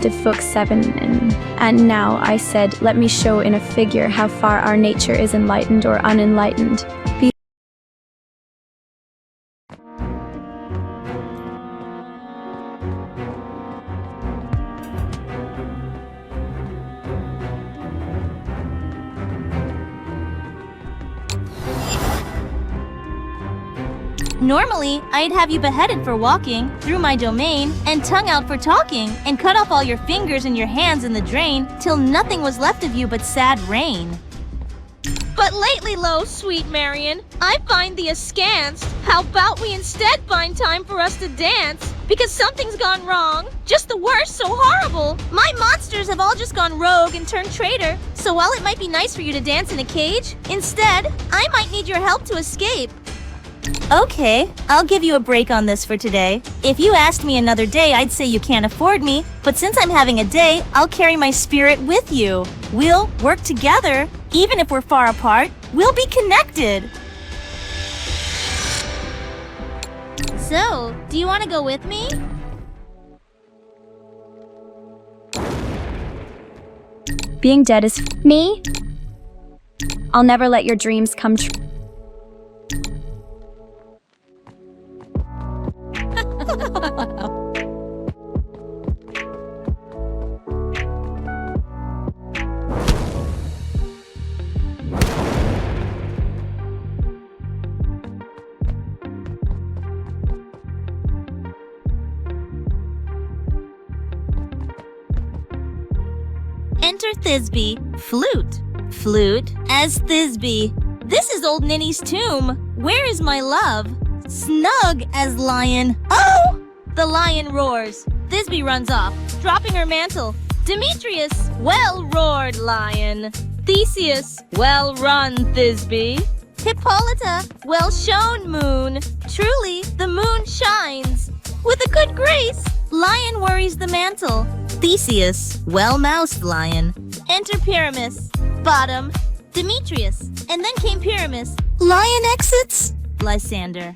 Perspective Book 7 and now I said, let me show in a figure how far our nature is enlightened or unenlightened. Normally, I'd have you beheaded for walking through my domain and tongue out for talking and cut off all your fingers and your hands in the drain till nothing was left of you but sad rain. But lately, lo, sweet Marion, I find thee askance. How about we instead find time for us to dance? Because something's gone wrong. Just the worst, so horrible. My monsters have all just gone rogue and turned traitor. So while it might be nice for you to dance in a cage, instead, I might need your help to escape. Okay, I'll give you a break on this for today. If you asked me another day, I'd say you can't afford me. But since I'm having a day, I'll carry my spirit with you. We'll work together. Even if we're far apart, we'll be connected. So, do you want to go with me? Being dead is me? I'll never let your dreams come true. Enter Thisbe, flute. Flute as Thisbe. This is old Ninny's tomb. Where is my love? Snug as lion. Oh! The lion roars. Thisbe runs off, dropping her mantle. Demetrius, well roared, lion. Theseus, well run, Thisbe. Hippolyta, well shown, moon. Truly, the moon shines. With a good grace, lion worries the mantle. Theseus, well-moused lion. Enter Pyramus, bottom. Demetrius, and then came Pyramus. Lion exits, Lysander.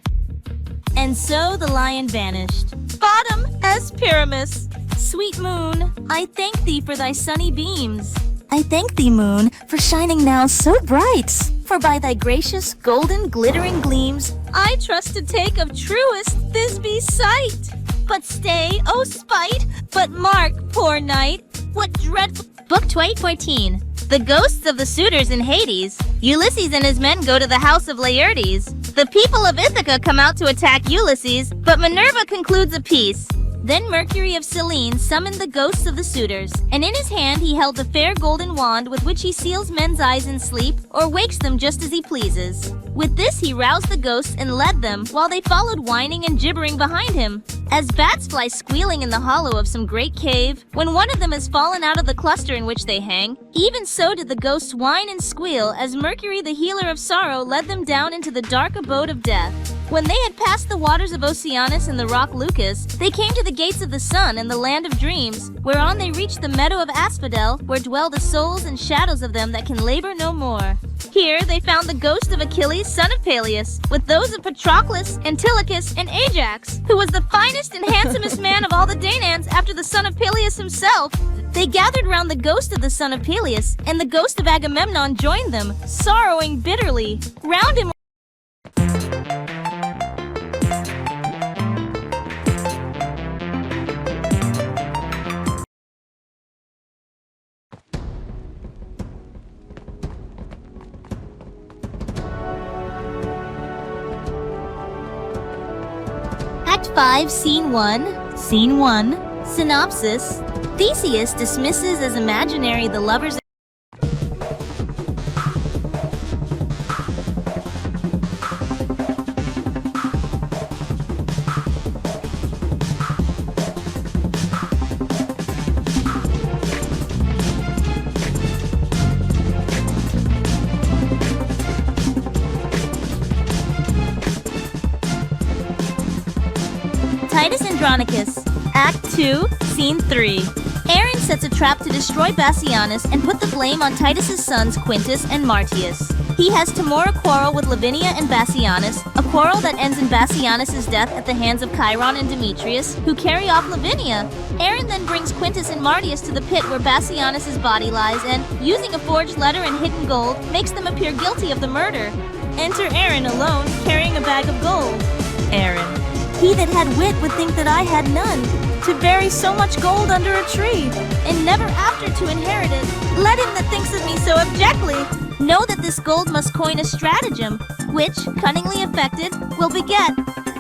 And so the lion vanished. Bottom as Pyramus. Sweet moon, I thank thee for thy sunny beams. I thank thee, moon, for shining now so bright. For by thy gracious, golden, glittering gleams, I trust to take of truest Thisbe's sight. But stay, O spite, but mark, poor knight, what dreadful... Book 2014. The ghosts of the suitors in Hades. Ulysses and his men go to the house of Laertes. The people of Ithaca come out to attack Ulysses, but Minerva concludes a peace. Then Mercury of Selene summoned the ghosts of the suitors, and in his hand he held the fair golden wand with which he seals men's eyes in sleep or wakes them just as he pleases. With this he roused the ghosts and led them, while they followed whining and gibbering behind him. As bats fly squealing in the hollow of some great cave, when one of them has fallen out of the cluster in which they hang, even so did the ghosts whine and squeal as Mercury the healer of sorrow led them down into the dark abode of death. When they had passed the waters of Oceanus and the rock Lucas, they came to the gates of the sun and the land of dreams, whereon they reached the meadow of Asphodel, where dwell the souls and shadows of them that can labor no more. Here they found the ghost of Achilles, son of Peleus, with those of Patroclus, Antilochus, and Ajax, who was the finest and handsomest man of all the Danaans after the son of Peleus himself. They gathered round the ghost of the son of Peleus, and the ghost of Agamemnon joined them, sorrowing bitterly. Round him Act 5, Scene 1. Scene 1. Synopsis. Theseus dismisses as imaginary the lovers. Titus Andronicus. Act 2, Scene 3. Aaron sets a trap to destroy Bassianus and put the blame on Titus's sons Quintus and Martius. He has Timur quarrel with Lavinia and Bassianus, a quarrel that ends in Bassianus' death at the hands of Chiron and Demetrius, who carry off Lavinia. Aaron then brings Quintus and Martius to the pit where Bassianus' body lies and, using a forged letter and hidden gold, makes them appear guilty of the murder. Enter Aaron alone, carrying a bag of gold. Aaron. He that had wit would think that I had none, to bury so much gold under a tree, and never after to inherit it. Let him that thinks of me so abjectly know that this gold must coin a stratagem, which, cunningly effected, will beget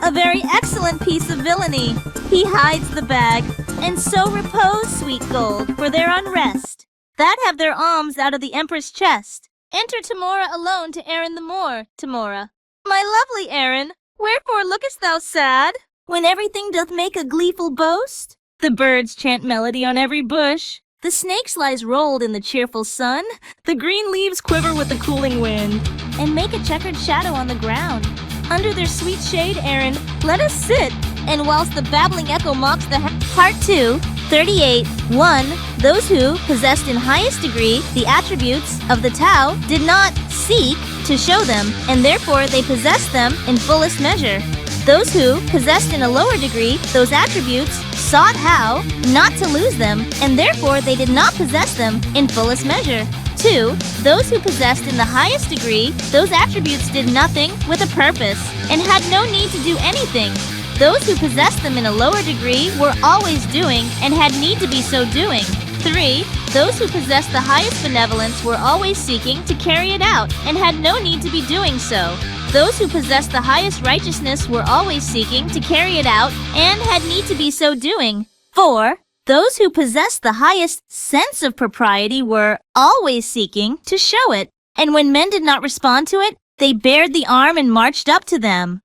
a very excellent piece of villainy. He hides the bag, and so repose, sweet gold, for their unrest, that have their alms out of the emperor's chest. Enter Timora alone to Aaron the Moor. Timora. My lovely Aaron, wherefore lookest thou sad, when everything doth make a gleeful boast? The birds chant melody on every bush, the snakes lies rolled in the cheerful sun, the green leaves quiver with the cooling wind, and make a checkered shadow on the ground. Under their sweet shade, Aaron, let us sit, and whilst the babbling echo mocks the Part 2, 38, 1. Those who, possessed in highest degree the attributes of the Tao, did not seek to show them, and therefore they possessed them in fullest measure. Those who, possessed in a lower degree those attributes, sought how not to lose them, and therefore they did not possess them in fullest measure. 2. Those who possessed in the highest degree those attributes did nothing with a purpose, and had no need to do anything. Those who possessed them in a lower degree were always doing, and had need to be so doing. 3. Those who possessed the highest benevolence were always seeking to carry it out, and had no need to be doing so. Those who possessed the highest righteousness were always seeking to carry it out, and had need to be so doing. 4. Those who possessed the highest sense of propriety were always seeking to show it, and when men did not respond to it, they bared the arm and marched up to them.